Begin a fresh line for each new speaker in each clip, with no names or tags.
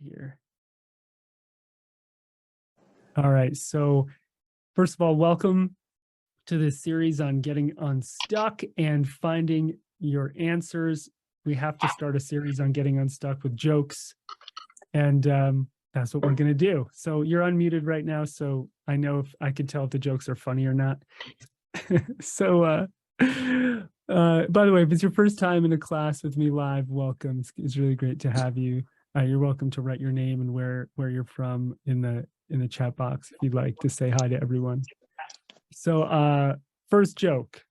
here. All right. So first of all, welcome to this series on getting unstuck and finding your answers. We have to start a series on getting unstuck with jokes. And that's what we're going to do. So you're unmuted right now. So I know if I can tell if the jokes are funny or not. So by the way, if it's your first time in a class with me live, welcome. It's really great to have you. You're welcome to write your name and where you're from in the chat box if you'd like to say hi to everyone. So first joke.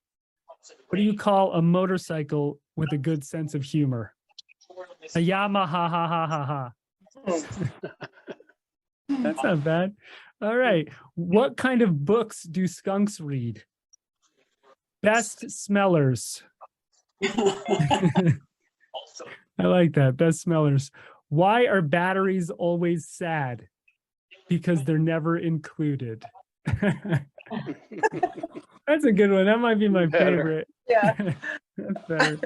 What do you call a motorcycle with a good sense of humor? A Yamaha ha ha ha ha. That's not bad. All right. What kind of books do skunks read? Best smellers. I like that. Best smellers. Why are batteries always sad? Because they're never included. That's a good one. That might be my favorite.
Yeah.
That's better.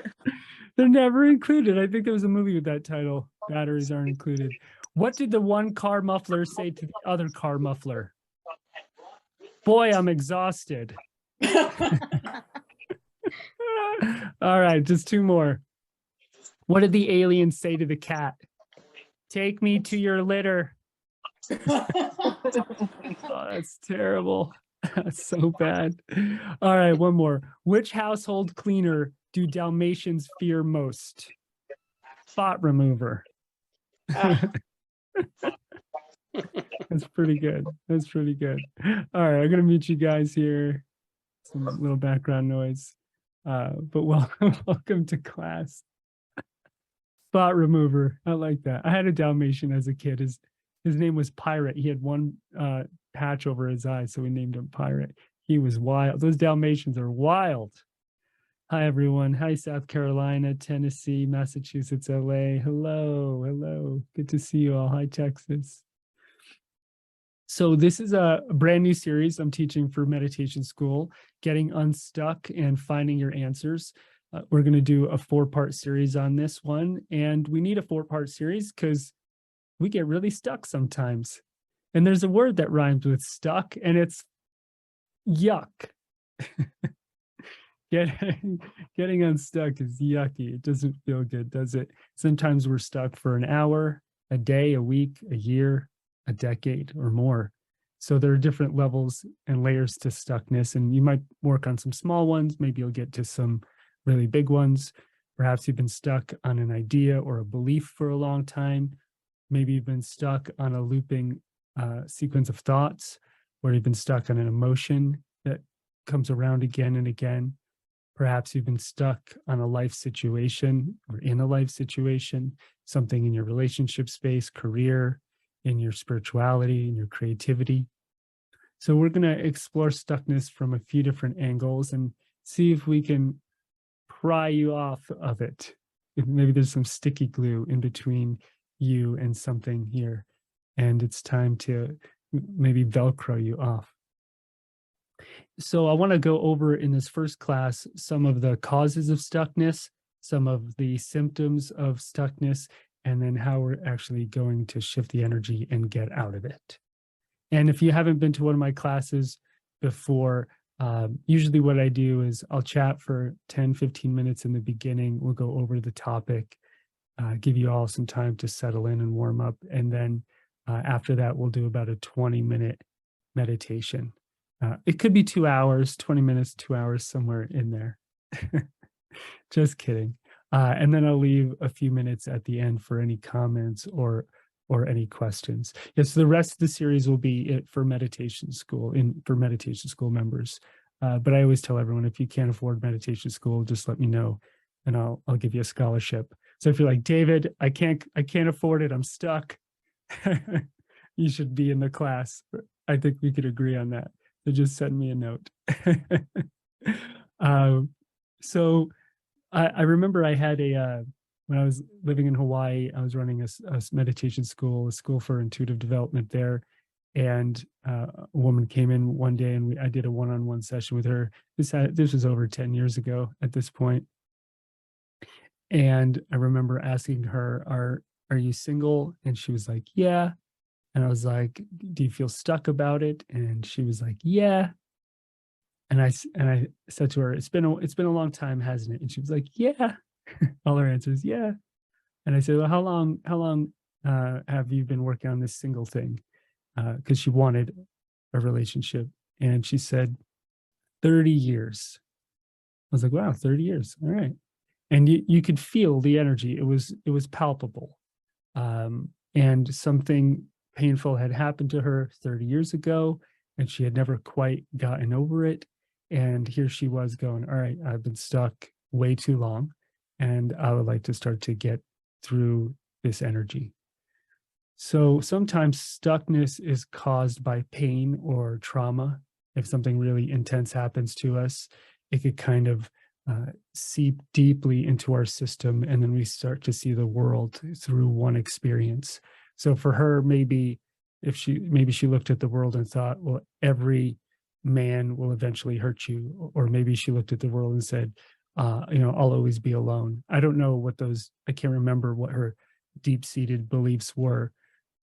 They're never included. I think there was a movie with that title. Batteries aren't included. What did the one car muffler say to the other car muffler? Boy, I'm exhausted. All right, just two more. What did the alien say to the cat? Take me to your litter. Oh, that's terrible. That's so bad. All right, one more. Which household cleaner do Dalmatians fear most? Spot remover. That's pretty good. That's pretty good. All right, I'm gonna mute you guys here. Some little background noise. But welcome to class. Spot remover. I like that. I had a Dalmatian as a kid. His name was Pirate. He had one patch over his eye, so we named him Pirate. He was wild. Those Dalmatians are wild. Hi, everyone. Hi, South Carolina, Tennessee, Massachusetts, LA. Hello, hello. Good to see you all. Hi, Texas. So this is a brand new series I'm teaching for meditation school, getting unstuck and finding your answers. We're going to do a 4-part series on this one. And we need a 4-part series because we get really stuck sometimes. And there's a word that rhymes with stuck, and it's yuck. Getting unstuck is yucky. It doesn't feel good, does it? Sometimes we're stuck for an hour, a day, a week, a year, a decade, or more. So there are different levels and layers to stuckness, and you might work on some small ones. Maybe you'll get to some really big ones. Perhaps you've been stuck on an idea or a belief for a long time. Maybe you've been stuck on a looping sequence of thoughts, or you've been stuck on an emotion that comes around again and again. Perhaps you've been stuck on a life situation or in a life situation, something in your relationship space, career, in your spirituality, in your creativity. So we're going to explore stuckness from a few different angles and see if we can pry you off of it. Maybe there's some sticky glue in between you and something here, and it's time to maybe Velcro you off. So I want to go over in this first class some of the causes of stuckness, some of the symptoms of stuckness, and then how we're actually going to shift the energy and get out of it. And if you haven't been to one of my classes before, usually what I do is I'll chat for 10, 15 minutes in the beginning. We'll go over the topic, give you all some time to settle in and warm up. And then after that, we'll do about a 20-minute meditation. It could be 2 hours, 20 minutes, 2 hours, somewhere in there. Just kidding. And then I'll leave a few minutes at the end for any comments or any questions. Yes, the rest of the series will be it for meditation school, for meditation school members. But I always tell everyone, if you can't afford meditation school, just let me know, and I'll give you a scholarship. So if you're like, David, I can't afford it, I'm stuck, you should be in the class. I think we could agree on that. So just send me a note. So I remember I had when I was living in Hawaii, I was running a meditation school, a school for intuitive development there. And a woman came in one day and I did a one-on-one session with her. This was over 10 years ago at this point. And I remember asking her, are you single? And she was like, yeah. And I was like, do you feel stuck about it? And she was like, yeah. And I said to her, it's been a long time, hasn't it? And she was like, yeah. All her answers, yeah. And I said, well, how long have you been working on this single thing? Because she wanted a relationship. And she said, 30 years. I was like, wow, 30 years. All right. And you could feel the energy. It was palpable. And something painful had happened to her 30 years ago, and she had never quite gotten over it. And here she was going, all right, I've been stuck way too long, and I would like to start to get through this energy. So sometimes stuckness is caused by pain or trauma. If something really intense happens to us, it could kind of seep deeply into our system, and then we start to see the world through one experience. So for her, maybe she looked at the world and thought, well, every man will eventually hurt you, or maybe she looked at the world and said, I'll always be alone. I don't know what those. I can't remember what her deep-seated beliefs were,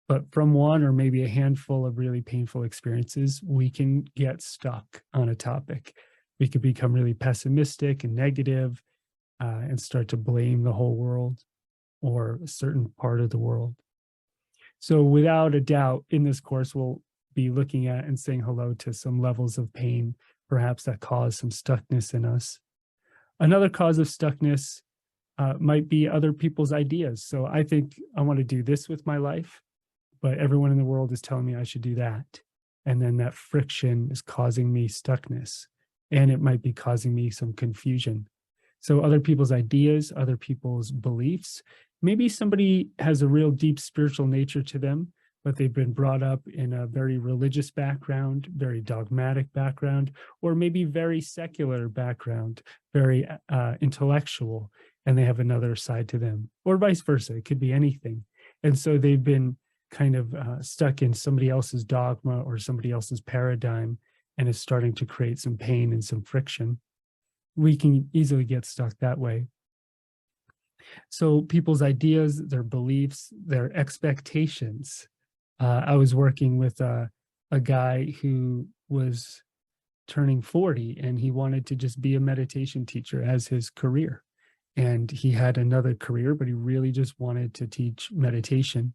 but from one or maybe a handful of really painful experiences, we can get stuck on a topic. We could become really pessimistic and negative, and start to blame the whole world or a certain part of the world. So, without a doubt, in this course, we'll be looking at and saying hello to some levels of pain, perhaps that cause some stuckness in us. Another cause of stuckness might be other people's ideas. So, I think I want to do this with my life, but everyone in the world is telling me I should do that. And then that friction is causing me stuckness, and it might be causing me some confusion. So other people's ideas, other people's beliefs, maybe somebody has a real deep spiritual nature to them, but they've been brought up in a very religious background, very dogmatic background, or maybe very secular background, very intellectual, and they have another side to them, or vice versa. It could be anything. And so they've been kind of stuck in somebody else's dogma or somebody else's paradigm, and is starting to create some pain and some friction. We can easily get stuck that way. So people's ideas, their beliefs, their expectations. I was working with a guy who was turning 40, and he wanted to just be a meditation teacher as his career. And he had another career, but he really just wanted to teach meditation.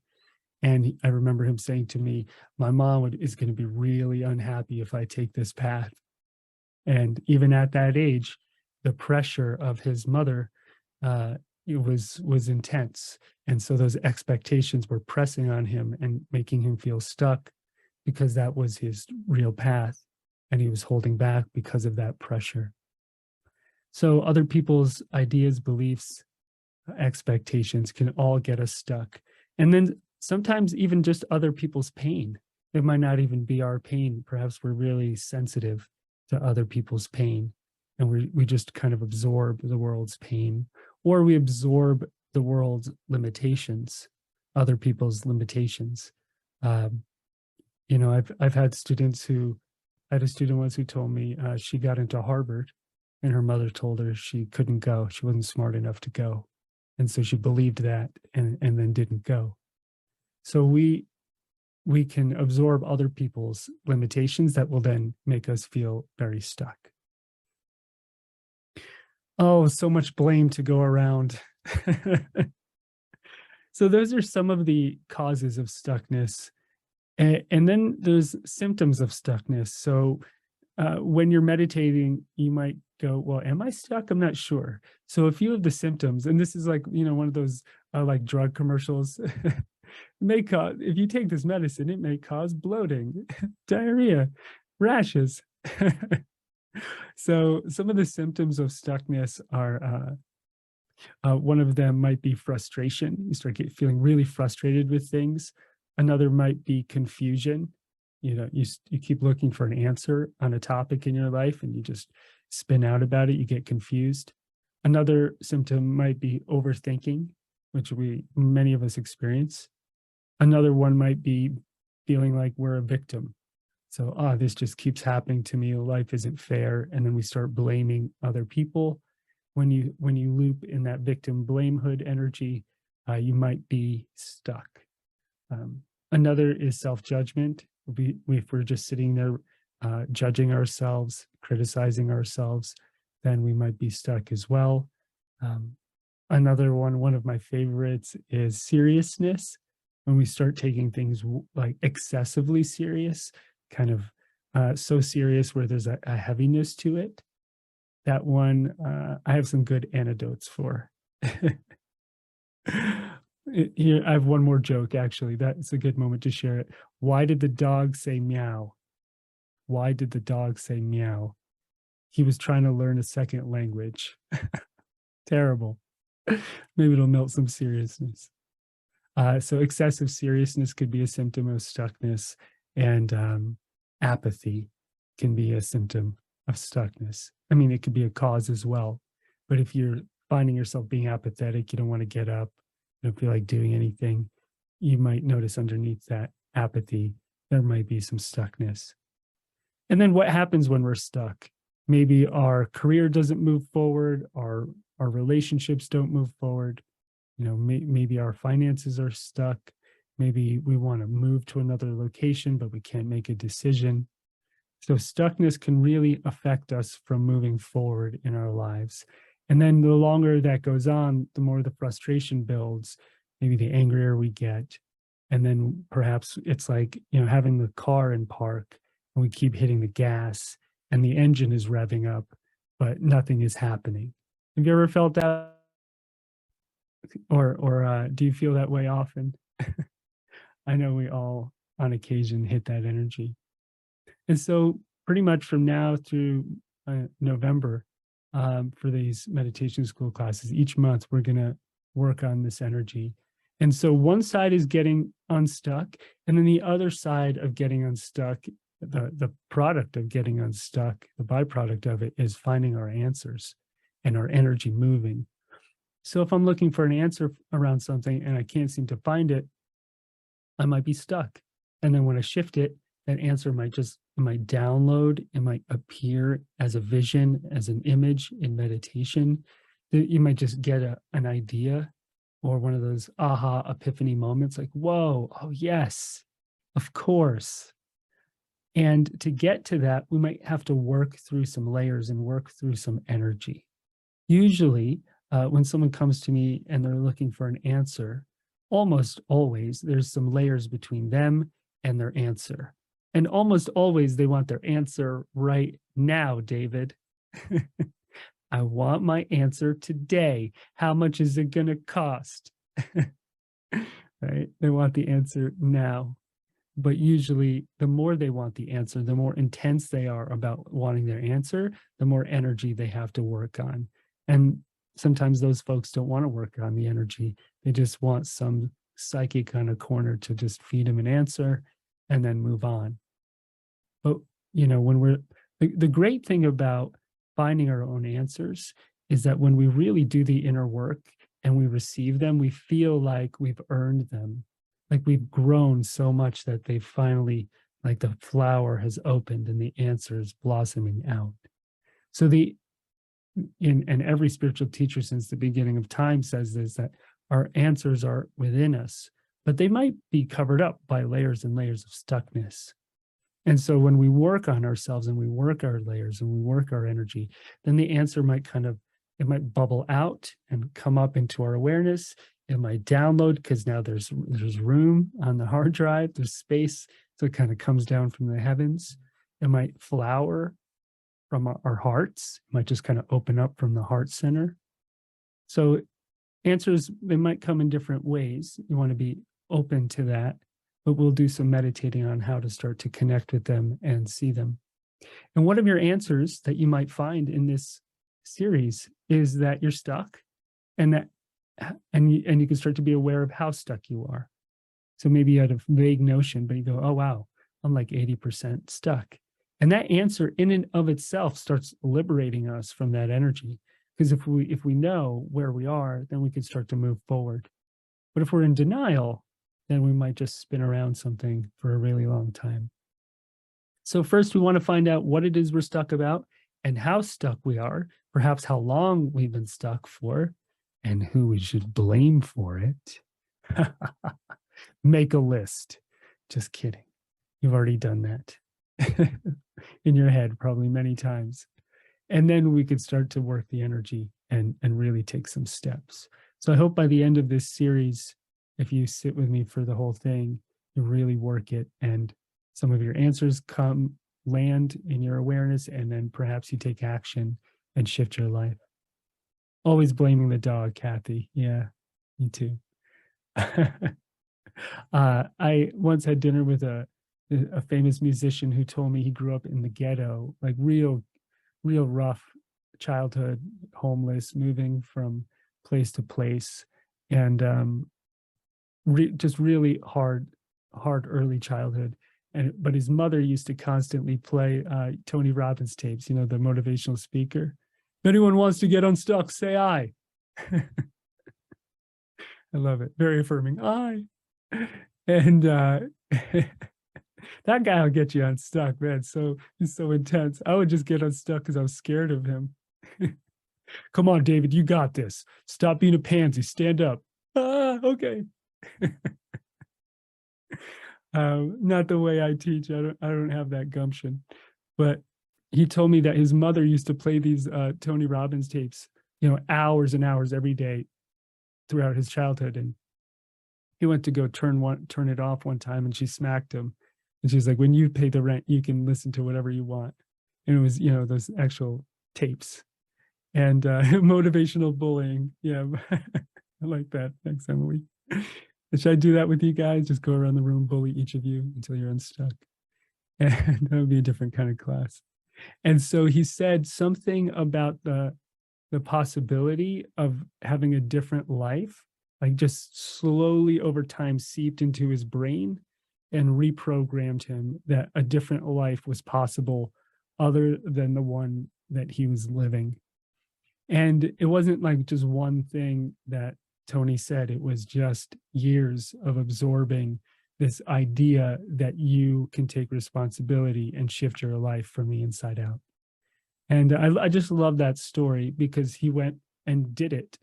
And I remember him saying to me, my mom is going to be really unhappy if I take this path. And even at that age, the pressure of his mother it was intense. And so those expectations were pressing on him and making him feel stuck, because that was his real path. And he was holding back because of that pressure. So other people's ideas, beliefs, expectations can all get us stuck. And then sometimes even just other people's pain. It might not even be our pain. Perhaps we're really sensitive to other people's pain, and we just kind of absorb the world's pain, or we absorb the world's limitations, other people's limitations. Um, I've had students who, I had a student once who told me she got into Harvard, and her mother told her she couldn't go. She wasn't smart enough to go. And so she believed that, and then didn't go. So we can absorb other people's limitations that will then make us feel very stuck. Oh, so much blame to go around. So those are some of the causes of stuckness. And then there's symptoms of stuckness. So when you're meditating, you might go, well, am I stuck? I'm not sure. So a few of the symptoms, and this is like, one of those like drug commercials, may cause, if you take this medicine, it may cause bloating, diarrhea, rashes. So some of the symptoms of stuckness are, one of them might be frustration. You start feeling really frustrated with things. Another might be confusion. You keep looking for an answer on a topic in your life, and you just spin out about it. You get confused. Another symptom might be overthinking, which many of us experience. Another one might be feeling like we're a victim. So, this just keeps happening to me. Life isn't fair. And then we start blaming other people. When you loop in that victim blamehood energy, you might be stuck. Another is self-judgment. If we're just sitting there judging ourselves, criticizing ourselves, then we might be stuck as well. Another one of my favorites is seriousness. When we start taking things like excessively serious, kind of so serious where there's a heaviness to it. That one, I have some good anecdotes for. Here, I have one more joke, actually. That's a good moment to share it. Why did the dog say meow? Why did the dog say meow? He was trying to learn a second language. Terrible. Maybe it'll melt some seriousness. So excessive seriousness could be a symptom of stuckness, and apathy can be a symptom of stuckness. I mean, it could be a cause as well. But if you're finding yourself being apathetic, you don't want to get up, you don't feel like doing anything, you might notice underneath that apathy, there might be some stuckness. And then what happens when we're stuck? Maybe our career doesn't move forward, our relationships don't move forward. Maybe our finances are stuck. Maybe we want to move to another location, but we can't make a decision. So stuckness can really affect us from moving forward in our lives. And then the longer that goes on, the more the frustration builds, maybe the angrier we get. And then perhaps it's like, having the car in park and we keep hitting the gas and the engine is revving up, but nothing is happening. Have you ever felt that? Or do you feel that way often? I know we all on occasion hit that energy. And so pretty much from now through November, for these meditation school classes, each month we're going to work on this energy. And so one side is getting unstuck, and then the other side of getting unstuck, the product of getting unstuck, the byproduct of it is finding our answers and our energy moving. So if I'm looking for an answer around something and I can't seem to find it, I might be stuck. And then when I shift it, that answer might download, it might appear as a vision, as an image in meditation. You might just get an idea or one of those aha epiphany moments like, whoa, oh yes, of course. And to get to that, we might have to work through some layers and work through some energy. Usually, when someone comes to me and they're looking for an answer, almost always there's some layers between them and their answer. And almost always they want their answer right now, David. I want my answer today. How much is it going to cost? Right? They want the answer now. But usually the more they want the answer, the more intense they are about wanting their answer, the more energy they have to work on. And sometimes those folks don't want to work on the energy. They just want some psychic kind of corner to just feed them an answer and then move on. But, when the great thing about finding our own answers is that when we really do the inner work and we receive them, we feel like we've earned them, like we've grown so much that they finally, like the flower has opened and the answer is blossoming out. So and every spiritual teacher since the beginning of time says this, that our answers are within us, but they might be covered up by layers and layers of stuckness. And so when we work on ourselves and we work our layers and we work our energy, then the answer might it might bubble out and come up into our awareness. It might download because now there's room on the hard drive, there's space. So it kind of comes down from the heavens. It might flower from our hearts. It might just kind of open up from the heart center. So answers, they might come in different ways. You want to be open to that, but we'll do some meditating on how to start to connect with them and see them. And one of your answers that you might find in this series is that you're stuck, and you can start to be aware of how stuck you are. So maybe you had a vague notion, but you go, oh, wow, I'm like 80% stuck. And that answer in and of itself starts liberating us from that energy. Because if we know where we are, then we can start to move forward. But if we're in denial, then we might just spin around something for a really long time. So first, we want to find out what it is we're stuck about and how stuck we are, perhaps how long we've been stuck for. and who we should blame for it. Make a list. Just kidding. You've already done that in your head probably many times. And then we could start to work the energy and really take some steps. So I hope by the end of this series, if you sit with me for the whole thing, you really work it and some of your answers land in your awareness, and then perhaps you take action and shift your life. Always blaming the dog, Kathy. Yeah, me too. I once had dinner with a famous musician who told me he grew up in the ghetto, like real rough childhood, homeless, moving from place to place, and just really hard early childhood. But his mother used to constantly play Tony Robbins tapes, you know, the motivational speaker. If anyone wants to get unstuck, say I. I love it. Very affirming. I. And that guy will get you unstuck, man. So he's so intense. I would just get unstuck because I was scared of him. Come on, David, you got this. Stop being a pansy. Stand up. Okay. Not the way I teach. I don't have that gumption. But he told me that his mother used to play these Tony Robbins tapes, you know, hours and hours every day throughout his childhood. And he went to go turn it off one time, and she smacked him. And she's like, when you pay the rent, you can listen to whatever you want. And it was, you know, those actual tapes. And motivational bullying. Yeah, I like that. Thanks, Emily. Should I do that with you guys? Just go around the room, bully each of you until you're unstuck. And that would be a different kind of class. And so he said something about the possibility of having a different life, like just slowly over time seeped into his brain and reprogrammed him that a different life was possible other than the one that he was living. And it wasn't like just one thing that Tony said. It was just years of absorbing this idea that you can take responsibility and shift your life from the inside out. And I just love that story because he went and did it.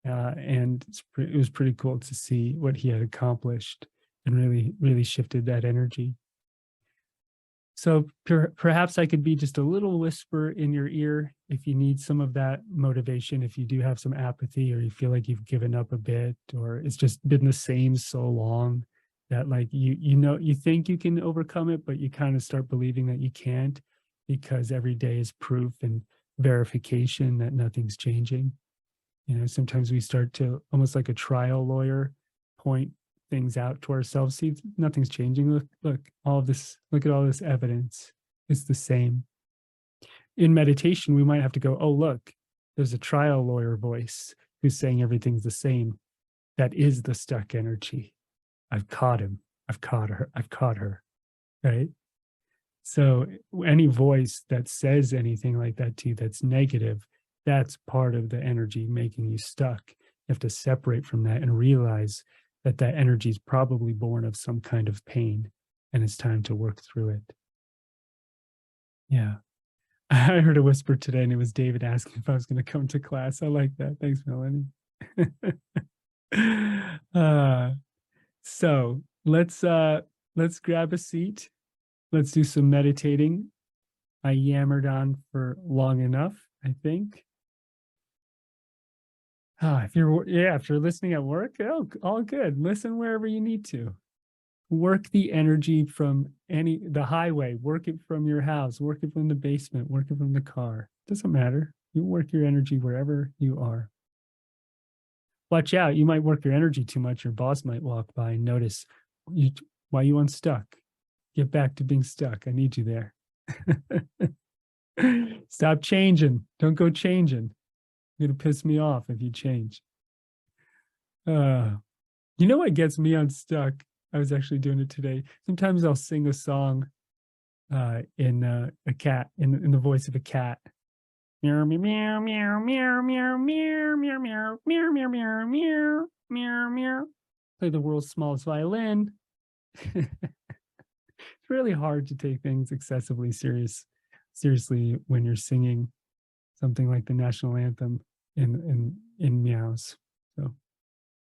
And it was pretty cool to see what he had accomplished and really shifted that energy. So perhaps I could be just a little whisper in your ear if you need some of that motivation, if you do have some apathy or you feel like you've given up a bit, or it's just been the same so long that like you think you can overcome it, but you kind of start believing that you can't because every day is proof and verification that nothing's changing. You know, sometimes we start to almost like a trial lawyer point things out to ourselves. See, nothing's changing. Look, all of this, look at all this evidence. It's the same. In meditation, we might have to go, oh, look, there's a trial lawyer voice who's saying everything's the same. That is the stuck energy. I've caught him. I've caught her. I've caught her. Right? So any voice that says anything like that to you that's negative, that's part of the energy making you stuck. You have to separate from that and realize that that energy is probably born of some kind of pain, and it's time to work through it. Yeah. I heard a whisper today, and it was David asking if I was going to come to class. I like that. Thanks, Melanie. So let's grab a seat. Let's do some meditating. I yammered on for long enough, I think. If you're listening at work, all good. Listen wherever you need to. Work the energy from the highway, work it from your house, work it from the basement, work it from the car. Doesn't matter. You work your energy wherever you are. Watch out. You might work your energy too much. Your boss might walk by and notice why you unstuck. Get back to being stuck. I need you there. Stop changing. Don't go changing. You're going to piss me off if you change. You know what gets me unstuck? I was actually doing it today. Sometimes I'll sing a song in the voice of a cat. Meow meow meow meow meow meow meow meow meow meow meow meow meow meow. Play the world's smallest violin. It's really hard to take things excessively seriously when you're singing something like the national anthem. in meows. So